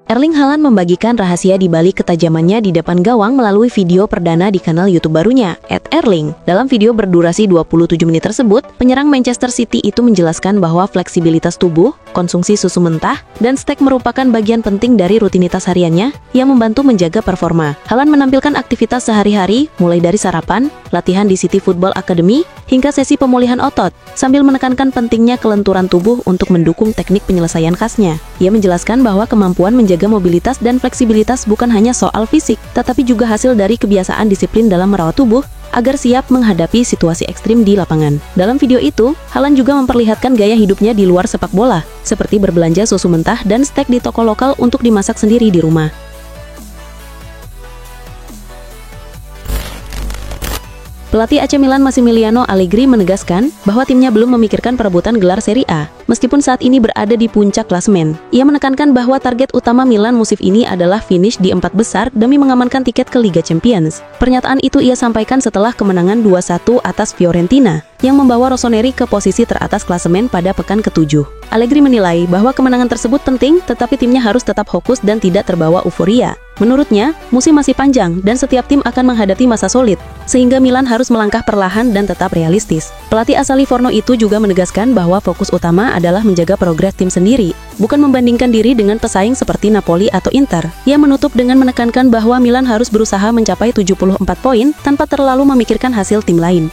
Erling Haaland membagikan rahasia di balik ketajamannya di depan gawang melalui video perdana di kanal YouTube barunya, @Erling. Dalam video berdurasi 27 menit tersebut, penyerang Manchester City itu menjelaskan bahwa fleksibilitas tubuh, konsumsi susu mentah, dan steak merupakan bagian penting dari rutinitas hariannya yang membantu menjaga performa. Haaland menampilkan aktivitas sehari-hari, mulai dari sarapan, latihan di City Football Academy, hingga sesi pemulihan otot, sambil menekankan pentingnya kelenturan tubuh untuk mendukung teknik penyelesaian khasnya. Ia menjelaskan bahwa kemampuan menjaga mobilitas dan fleksibilitas bukan hanya soal fisik, tetapi juga hasil dari kebiasaan disiplin dalam merawat tubuh agar siap menghadapi situasi ekstrim di lapangan. Dalam video itu, Haaland juga memperlihatkan gaya hidupnya di luar sepak bola, seperti berbelanja susu mentah dan steak di toko lokal untuk dimasak sendiri di rumah. Pelatih AC Milan Massimiliano Allegri menegaskan bahwa timnya belum memikirkan perebutan gelar Serie A, meskipun saat ini berada di puncak klasemen. Ia menekankan bahwa target utama Milan musim ini adalah finish di 4 besar demi mengamankan tiket ke Liga Champions. Pernyataan itu ia sampaikan setelah kemenangan 2-1 atas Fiorentina, yang membawa Rossoneri ke posisi teratas klasemen pada pekan ke-7. Allegri menilai bahwa kemenangan tersebut penting, tetapi timnya harus tetap fokus dan tidak terbawa euforia. Menurutnya, musim masih panjang dan setiap tim akan menghadapi masa sulit, sehingga Milan harus melangkah perlahan dan tetap realistis. Pelatih asal Livorno itu juga menegaskan bahwa fokus utama adalah menjaga progres tim sendiri, bukan membandingkan diri dengan pesaing seperti Napoli atau Inter. Ia menutup dengan menekankan bahwa Milan harus berusaha mencapai 74 poin tanpa terlalu memikirkan hasil tim lain.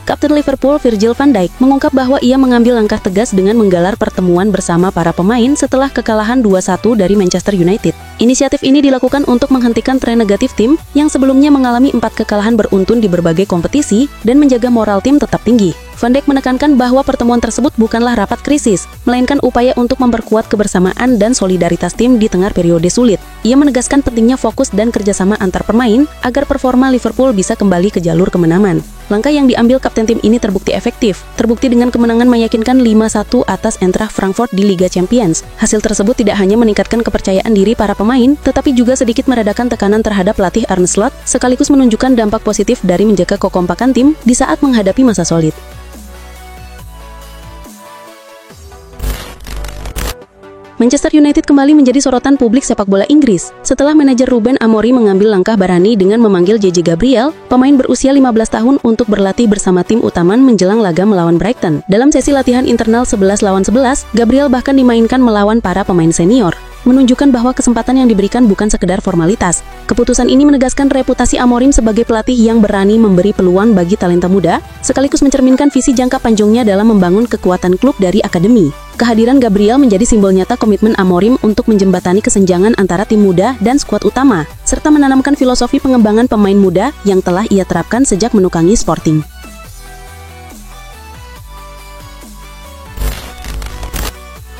Kapten Liverpool Virgil van Dijk mengungkap bahwa ia mengambil langkah tegas dengan menggelar pertemuan bersama para pemain setelah kekalahan 2-1 dari Manchester United. Inisiatif ini dilakukan untuk menghentikan tren negatif tim yang sebelumnya mengalami 4 kekalahan beruntun di berbagai kompetisi dan menjaga moral tim tetap tinggi. Van Dijk menekankan bahwa pertemuan tersebut bukanlah rapat krisis, melainkan upaya untuk memperkuat kebersamaan dan solidaritas tim di tengah periode sulit. Ia menegaskan pentingnya fokus dan kerjasama antar pemain agar performa Liverpool bisa kembali ke jalur kemenangan. Langkah yang diambil kapten tim ini terbukti efektif, terbukti dengan kemenangan meyakinkan 5-1 atas Eintracht Frankfurt di Liga Champions. Hasil tersebut tidak hanya meningkatkan kepercayaan diri para pemain, tetapi juga sedikit meredakan tekanan terhadap pelatih Arne Slot, sekaligus menunjukkan dampak positif dari menjaga kekompakan tim di saat menghadapi masa sulit. Manchester United kembali menjadi sorotan publik sepak bola Inggris setelah manajer Ruben Amorim mengambil langkah berani dengan memanggil JJ Gabriel, pemain berusia 15 tahun untuk berlatih bersama tim utama menjelang laga melawan Brighton. Dalam sesi latihan internal 11 lawan 11, Gabriel bahkan dimainkan melawan para pemain senior, menunjukkan bahwa kesempatan yang diberikan bukan sekedar formalitas. Keputusan ini menegaskan reputasi Amorim sebagai pelatih yang berani memberi peluang bagi talenta muda, sekaligus mencerminkan visi jangka panjangnya dalam membangun kekuatan klub dari akademi. Kehadiran Gabriel menjadi simbol nyata komitmen Amorim untuk menjembatani kesenjangan antara tim muda dan skuad utama, serta menanamkan filosofi pengembangan pemain muda yang telah ia terapkan sejak menukangi Sporting.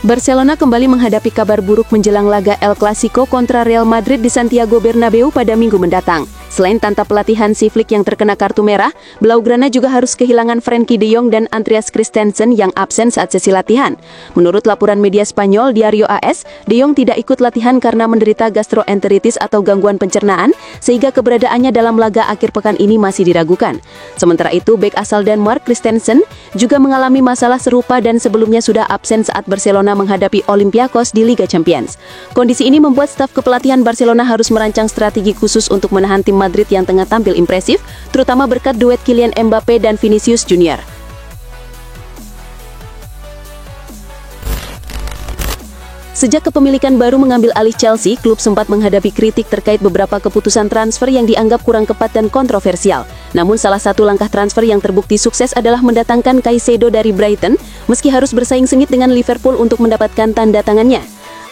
Barcelona kembali menghadapi kabar buruk menjelang laga El Clasico kontra Real Madrid di Santiago Bernabeu pada Minggu mendatang. Selain tanpa pelatihan si Flick yang terkena kartu merah, Blaugrana juga harus kehilangan Frenkie de Jong dan Andreas Christensen yang absen saat sesi latihan. Menurut laporan media Spanyol Diario AS, de Jong tidak ikut latihan karena menderita gastroenteritis atau gangguan pencernaan, sehingga keberadaannya dalam laga akhir pekan ini masih diragukan. Sementara itu, bek asal Denmark Christensen juga mengalami masalah serupa dan sebelumnya sudah absen saat Barcelona menghadapi Olympiakos di Liga Champions. Kondisi ini membuat staf kepelatihan Barcelona harus merancang strategi khusus untuk menahan tim Madrid yang tengah tampil impresif, terutama berkat duet Kylian Mbappe dan Vinicius Junior. Sejak kepemilikan baru mengambil alih Chelsea, klub sempat menghadapi kritik terkait beberapa keputusan transfer yang dianggap kurang tepat dan kontroversial. Namun salah satu langkah transfer yang terbukti sukses adalah mendatangkan Caicedo dari Brighton, meski harus bersaing sengit dengan Liverpool untuk mendapatkan tanda tangannya.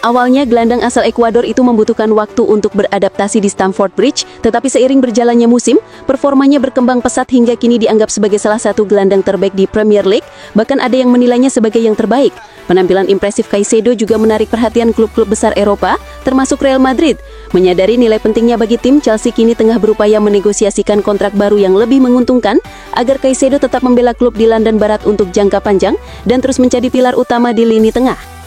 Awalnya, gelandang asal Ekuador itu membutuhkan waktu untuk beradaptasi di Stamford Bridge, tetapi seiring berjalannya musim, performanya berkembang pesat hingga kini dianggap sebagai salah satu gelandang terbaik di Premier League, bahkan ada yang menilainya sebagai yang terbaik. Penampilan impresif Caicedo juga menarik perhatian klub-klub besar Eropa, termasuk Real Madrid. Menyadari nilai pentingnya bagi tim, Chelsea kini tengah berupaya menegosiasikan kontrak baru yang lebih menguntungkan, agar Caicedo tetap membela klub di London Barat untuk jangka panjang, dan terus menjadi pilar utama di lini tengah.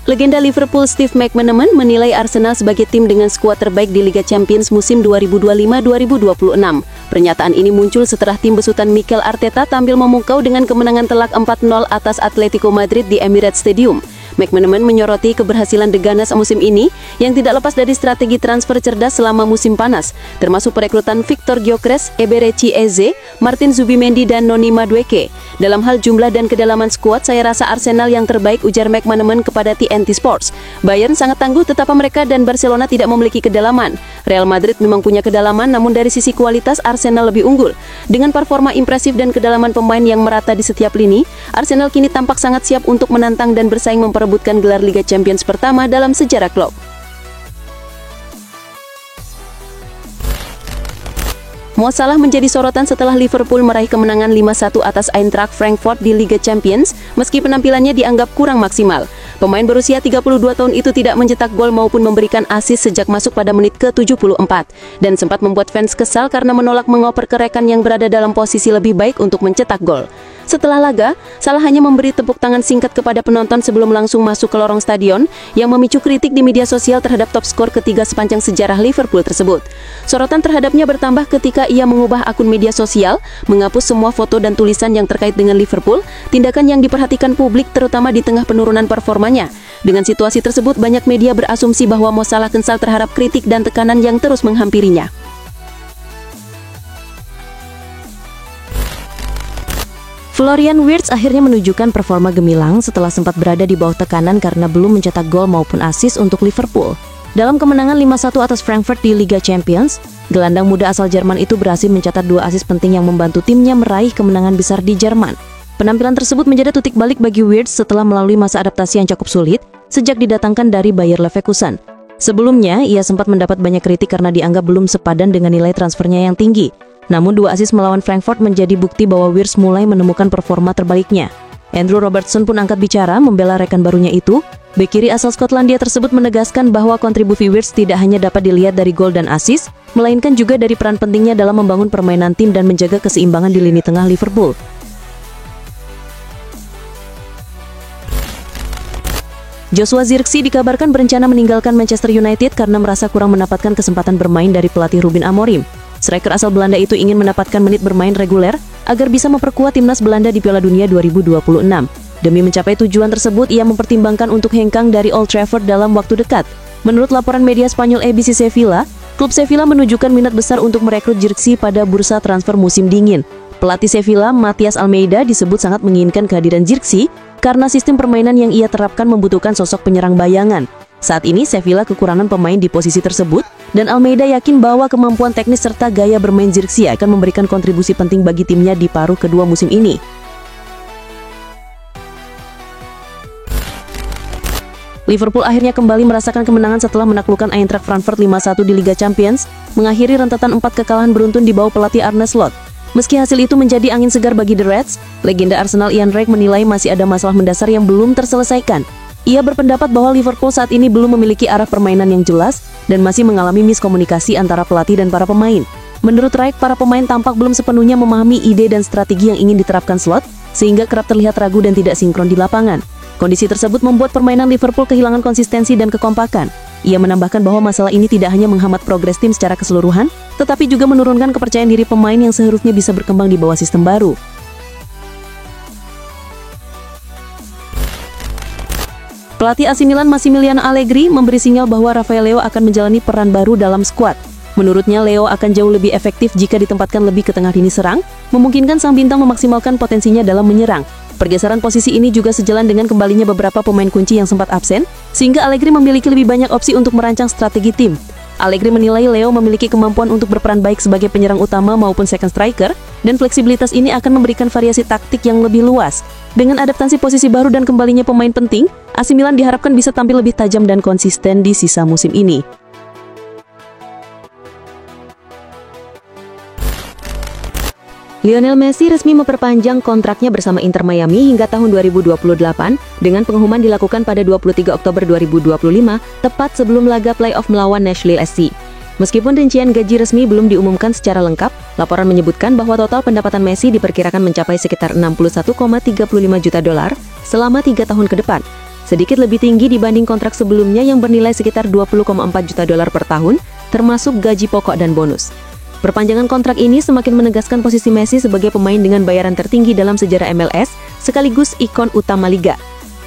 Legenda Liverpool Steve McManaman menilai Arsenal sebagai tim dengan skuad terbaik di Liga Champions musim 2025-2026. Pernyataan ini muncul setelah tim besutan Mikel Arteta tampil memukau dengan kemenangan telak 4-0 atas Atletico Madrid di Emirates Stadium. McManaman menyoroti keberhasilan The Gunners musim ini yang tidak lepas dari strategi transfer cerdas selama musim panas, termasuk perekrutan Victor Gyökeres, Eberechi Eze, Martin Zubimendi, dan Noni Madueke. Dalam hal jumlah dan kedalaman skuad, saya rasa Arsenal yang terbaik, ujar McManaman kepada TNT Sports. Bayern sangat tangguh tetapi mereka dan Barcelona tidak memiliki kedalaman. Real Madrid memang punya kedalaman, namun dari sisi kualitas Arsenal lebih unggul. Dengan performa impresif dan kedalaman pemain yang merata di setiap lini, Arsenal kini tampak sangat siap untuk menantang dan bersaing memperebutkan gelar Liga Champions pertama dalam sejarah klub. Mo Salah menjadi sorotan setelah Liverpool meraih kemenangan 5-1 atas Eintracht Frankfurt di Liga Champions, meski penampilannya dianggap kurang maksimal. Pemain berusia 32 tahun itu tidak mencetak gol maupun memberikan assist sejak masuk pada menit ke-74, dan sempat membuat fans kesal karena menolak mengoper ke rekan yang berada dalam posisi lebih baik untuk mencetak gol. Setelah laga, Salah hanya memberi tepuk tangan singkat kepada penonton sebelum langsung masuk ke lorong stadion, yang memicu kritik di media sosial terhadap top skor ketiga sepanjang sejarah Liverpool tersebut. Sorotan terhadapnya bertambah ketika ia mengubah akun media sosial, menghapus semua foto dan tulisan yang terkait dengan Liverpool, tindakan yang diperhatikan publik terutama di tengah penurunan performanya. Dengan situasi tersebut, banyak media berasumsi bahwa Mo Salah kesal terhadap kritik dan tekanan yang terus menghampirinya. Florian Wirtz akhirnya menunjukkan performa gemilang setelah sempat berada di bawah tekanan karena belum mencetak gol maupun assist untuk Liverpool. Dalam kemenangan 5-1 atas Frankfurt di Liga Champions, gelandang muda asal Jerman itu berhasil mencatat 2 assist penting yang membantu timnya meraih kemenangan besar di Jerman. Penampilan tersebut menjadi titik balik bagi Wirtz setelah melalui masa adaptasi yang cukup sulit sejak didatangkan dari Bayer Leverkusen. Sebelumnya, ia sempat mendapat banyak kritik karena dianggap belum sepadan dengan nilai transfernya yang tinggi. Namun 2 assist melawan Frankfurt menjadi bukti bahwa Wirtz mulai menemukan performa terbaiknya. Andrew Robertson pun angkat bicara membela rekan barunya itu. Bek kiri asal Skotlandia tersebut menegaskan bahwa kontribusi Wirtz tidak hanya dapat dilihat dari gol dan assist, melainkan juga dari peran pentingnya dalam membangun permainan tim dan menjaga keseimbangan di lini tengah Liverpool. Joshua Zirkzee dikabarkan berencana meninggalkan Manchester United karena merasa kurang mendapatkan kesempatan bermain dari pelatih Ruben Amorim. Striker asal Belanda itu ingin mendapatkan menit bermain reguler agar bisa memperkuat timnas Belanda di Piala Dunia 2026. Demi mencapai tujuan tersebut, ia mempertimbangkan untuk hengkang dari Old Trafford dalam waktu dekat. Menurut laporan media Spanyol ABC Sevilla, klub Sevilla menunjukkan minat besar untuk merekrut Zirkzee pada bursa transfer musim dingin. Pelatih Sevilla, Matias Almeida, disebut sangat menginginkan kehadiran Zirkzee karena sistem permainan yang ia terapkan membutuhkan sosok penyerang bayangan. Saat ini Sevilla kekurangan pemain di posisi tersebut, dan Almeida yakin bahwa kemampuan teknis serta gaya bermain Zirkzee akan memberikan kontribusi penting bagi timnya di paruh kedua musim ini. Liverpool akhirnya kembali merasakan kemenangan setelah menaklukkan Eintracht Frankfurt 5-1 di Liga Champions, mengakhiri rentetan 4 kekalahan beruntun di bawah pelatih Arne Slot. Meski hasil itu menjadi angin segar bagi The Reds, legenda Arsenal Ian Wright menilai masih ada masalah mendasar yang belum terselesaikan. Ia berpendapat bahwa Liverpool saat ini belum memiliki arah permainan yang jelas dan masih mengalami miskomunikasi antara pelatih dan para pemain. Menurut Wright, para pemain tampak belum sepenuhnya memahami ide dan strategi yang ingin diterapkan Slot, sehingga kerap terlihat ragu dan tidak sinkron di lapangan. Kondisi tersebut membuat permainan Liverpool kehilangan konsistensi dan kekompakan. Ia menambahkan bahwa masalah ini tidak hanya menghambat progres tim secara keseluruhan, tetapi juga menurunkan kepercayaan diri pemain yang seharusnya bisa berkembang di bawah sistem baru. Pelatih AC Milan Massimiliano Allegri memberi sinyal bahwa Rafael Leao akan menjalani peran baru dalam skuad. Menurutnya, Leo akan jauh lebih efektif jika ditempatkan lebih ke tengah lini serang, memungkinkan sang bintang memaksimalkan potensinya dalam menyerang. Pergeseran posisi ini juga sejalan dengan kembalinya beberapa pemain kunci yang sempat absen, sehingga Allegri memiliki lebih banyak opsi untuk merancang strategi tim. Allegri menilai Leo memiliki kemampuan untuk berperan baik sebagai penyerang utama maupun second striker, dan fleksibilitas ini akan memberikan variasi taktik yang lebih luas. Dengan adaptasi posisi baru dan kembalinya pemain penting, AC Milan diharapkan bisa tampil lebih tajam dan konsisten di sisa musim ini. Lionel Messi resmi memperpanjang kontraknya bersama Inter Miami hingga tahun 2028 dengan pengumuman dilakukan pada 23 Oktober 2025, tepat sebelum laga playoff melawan Nashville SC. Meskipun rincian gaji resmi belum diumumkan secara lengkap, laporan menyebutkan bahwa total pendapatan Messi diperkirakan mencapai sekitar $61,35 juta selama 3 tahun ke depan. sedikit lebih tinggi dibanding kontrak sebelumnya yang bernilai sekitar 20,4 juta dolar per tahun, termasuk gaji pokok dan bonus. Perpanjangan kontrak ini semakin menegaskan posisi Messi sebagai pemain dengan bayaran tertinggi dalam sejarah MLS, sekaligus ikon utama liga.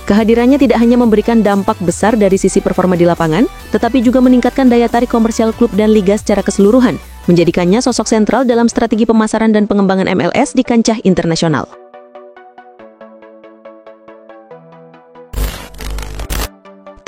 Kehadirannya tidak hanya memberikan dampak besar dari sisi performa di lapangan, tetapi juga meningkatkan daya tarik komersial klub dan liga secara keseluruhan, menjadikannya sosok sentral dalam strategi pemasaran dan pengembangan MLS di kancah internasional.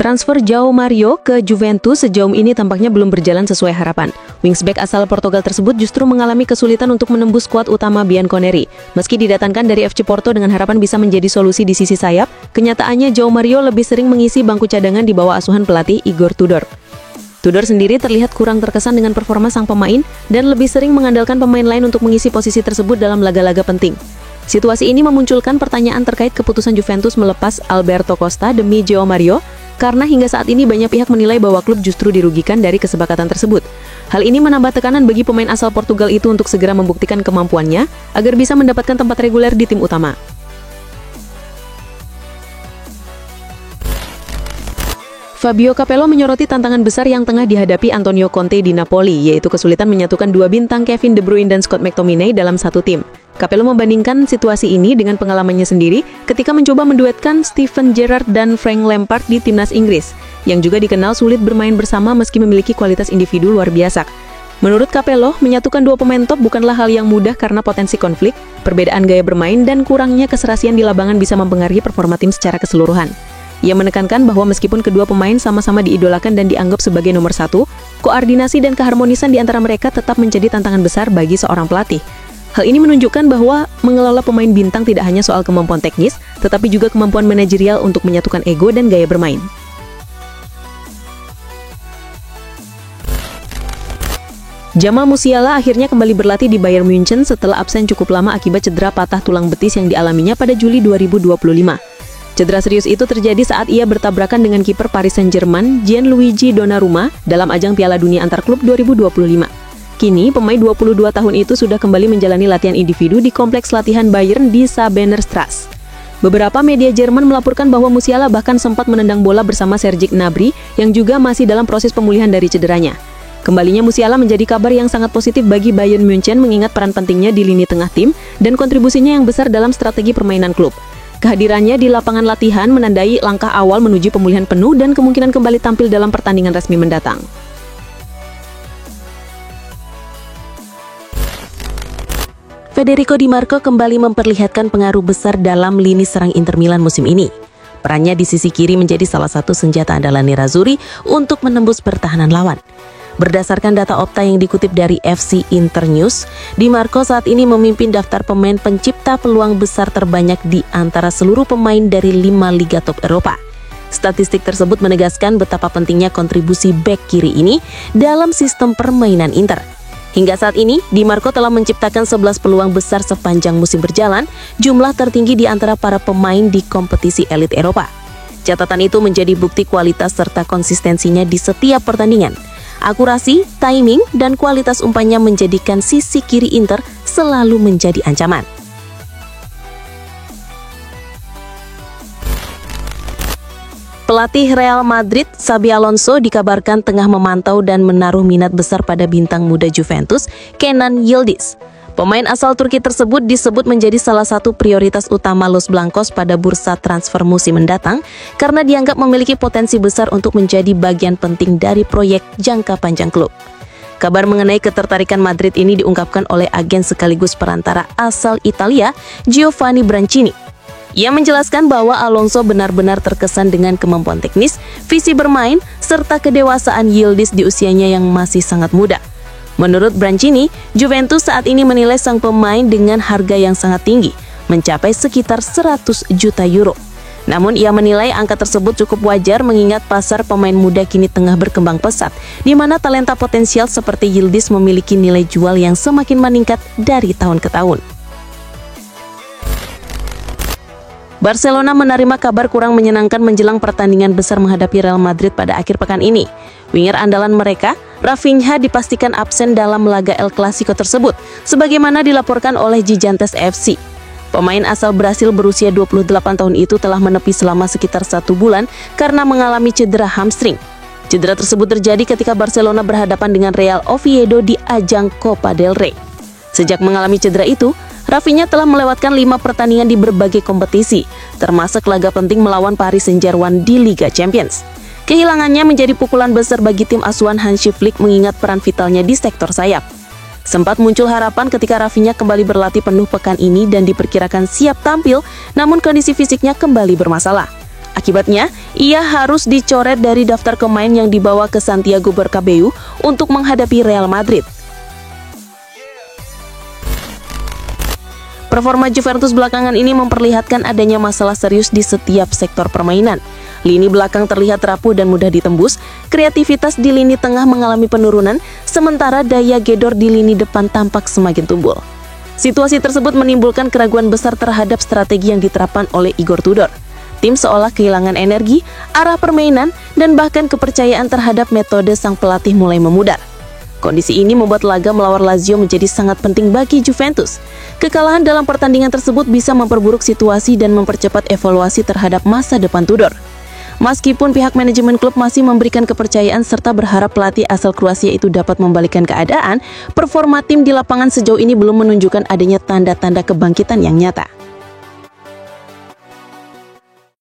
Transfer João Mario ke Juventus sejauh ini tampaknya belum berjalan sesuai harapan. Wingsback asal Portugal tersebut justru mengalami kesulitan untuk menembus skuad utama Bianconeri. Meski didatangkan dari FC Porto dengan harapan bisa menjadi solusi di sisi sayap, kenyataannya João Mario lebih sering mengisi bangku cadangan di bawah asuhan pelatih Igor Tudor. Tudor sendiri terlihat kurang terkesan dengan performa sang pemain dan lebih sering mengandalkan pemain lain untuk mengisi posisi tersebut dalam laga-laga penting. Situasi ini memunculkan pertanyaan terkait keputusan Juventus melepas Alberto Costa demi João Mario, karena hingga saat ini banyak pihak menilai bahwa klub justru dirugikan dari kesepakatan tersebut. Hal ini menambah tekanan bagi pemain asal Portugal itu untuk segera membuktikan kemampuannya agar bisa mendapatkan tempat reguler di tim utama. Fabio Capello menyoroti tantangan besar yang tengah dihadapi Antonio Conte di Napoli, yaitu kesulitan menyatukan dua bintang Kevin De Bruyne dan Scott McTominay dalam satu tim. Capello membandingkan situasi ini dengan pengalamannya sendiri ketika mencoba menduetkan Steven Gerrard dan Frank Lampard di timnas Inggris, yang juga dikenal sulit bermain bersama meski memiliki kualitas individu luar biasa. Menurut Capello, menyatukan dua pemain top bukanlah hal yang mudah karena potensi konflik, perbedaan gaya bermain, dan kurangnya keserasian di lapangan bisa mempengaruhi performa tim secara keseluruhan. Ia menekankan bahwa meskipun kedua pemain sama-sama diidolakan dan dianggap sebagai nomor satu, koordinasi dan keharmonisan di antara mereka tetap menjadi tantangan besar bagi seorang pelatih. Hal ini menunjukkan bahwa mengelola pemain bintang tidak hanya soal kemampuan teknis, tetapi juga kemampuan manajerial untuk menyatukan ego dan gaya bermain. Jamal Musiala akhirnya kembali berlatih di Bayern Munchen setelah absen cukup lama akibat cedera patah tulang betis yang dialaminya pada Juli 2025. Cedera serius itu terjadi saat ia bertabrakan dengan kiper Paris Saint-Germain, Gianluigi Donnarumma, dalam ajang Piala Dunia Antar Klub 2025. Kini, pemain 22 tahun itu sudah kembali menjalani latihan individu di kompleks latihan Bayern di Sabenerstraße. Beberapa media Jerman melaporkan bahwa Musiala bahkan sempat menendang bola bersama Serge Gnabry, yang juga masih dalam proses pemulihan dari cederanya. Kembalinya Musiala menjadi kabar yang sangat positif bagi Bayern Munchen mengingat peran pentingnya di lini tengah tim dan kontribusinya yang besar dalam strategi permainan klub. Kehadirannya di lapangan latihan menandai langkah awal menuju pemulihan penuh dan kemungkinan kembali tampil dalam pertandingan resmi mendatang. Federico Di Marco kembali memperlihatkan pengaruh besar dalam lini serang Inter Milan musim ini. Perannya di sisi kiri menjadi salah satu senjata andalan Nerazzurri untuk menembus pertahanan lawan. Berdasarkan data Opta yang dikutip dari FC Internews, Di Marco saat ini memimpin daftar pemain pencipta peluang besar terbanyak di antara seluruh pemain dari 5 liga top Eropa. Statistik tersebut menegaskan betapa pentingnya kontribusi bek kiri ini dalam sistem permainan Inter. Hingga saat ini, Di Marco telah menciptakan 11 peluang besar sepanjang musim berjalan, jumlah tertinggi di antara para pemain di kompetisi elit Eropa. Catatan itu menjadi bukti kualitas serta konsistensinya di setiap pertandingan. Akurasi, timing, dan kualitas umpannya menjadikan sisi kiri Inter selalu menjadi ancaman. Pelatih Real Madrid, Xabi Alonso, dikabarkan tengah memantau dan menaruh minat besar pada bintang muda Juventus, Kenan Yildiz. Pemain asal Turki tersebut disebut menjadi salah satu prioritas utama Los Blancos pada bursa transfer musim mendatang karena dianggap memiliki potensi besar untuk menjadi bagian penting dari proyek jangka panjang klub. Kabar mengenai ketertarikan Madrid ini diungkapkan oleh agen sekaligus perantara asal Italia, Giovanni Brancini. Ia menjelaskan bahwa Alonso benar-benar terkesan dengan kemampuan teknis, visi bermain, serta kedewasaan Yildiz di usianya yang masih sangat muda. Menurut Brancini, Juventus saat ini menilai sang pemain dengan harga yang sangat tinggi, mencapai sekitar 100 juta euro. Namun ia menilai angka tersebut cukup wajar mengingat pasar pemain muda kini tengah berkembang pesat, di mana talenta potensial seperti Yildiz memiliki nilai jual yang semakin meningkat dari tahun ke tahun. Barcelona menerima kabar kurang menyenangkan menjelang pertandingan besar menghadapi Real Madrid pada akhir pekan ini. Winger andalan mereka, Rafinha, dipastikan absen dalam laga El Clasico tersebut, sebagaimana dilaporkan oleh Gigantes FC. Pemain asal Brasil berusia 28 tahun itu telah menepi selama sekitar 1 bulan karena mengalami cedera hamstring. Cedera tersebut terjadi ketika Barcelona berhadapan dengan Real Oviedo di ajang Copa del Rey. Sejak mengalami cedera itu, Rafinha telah melewatkan 5 pertandingan di berbagai kompetisi, termasuk laga penting melawan Paris Saint-Germain di Liga Champions. Kehilangannya menjadi pukulan besar bagi tim asuhan Hansi Flick mengingat peran vitalnya di sektor sayap. Sempat muncul harapan ketika Rafinha kembali berlatih penuh pekan ini dan diperkirakan siap tampil, namun kondisi fisiknya kembali bermasalah. Akibatnya, ia harus dicoret dari daftar pemain yang dibawa ke Santiago Bernabeu untuk menghadapi Real Madrid. Performa Juventus belakangan ini memperlihatkan adanya masalah serius di setiap sektor permainan. Lini belakang terlihat rapuh dan mudah ditembus, kreativitas di lini tengah mengalami penurunan, sementara daya gedor di lini depan tampak semakin tumbul. Situasi tersebut menimbulkan keraguan besar terhadap strategi yang diterapkan oleh Igor Tudor. Tim seolah kehilangan energi, arah permainan, dan bahkan kepercayaan terhadap metode sang pelatih mulai memudar. Kondisi ini membuat laga melawan Lazio menjadi sangat penting bagi Juventus. Kekalahan dalam pertandingan tersebut bisa memperburuk situasi dan mempercepat evaluasi terhadap masa depan Tudor. Meskipun pihak manajemen klub masih memberikan kepercayaan serta berharap pelatih asal Kroasia itu dapat membalikkan keadaan, performa tim di lapangan sejauh ini belum menunjukkan adanya tanda-tanda kebangkitan yang nyata.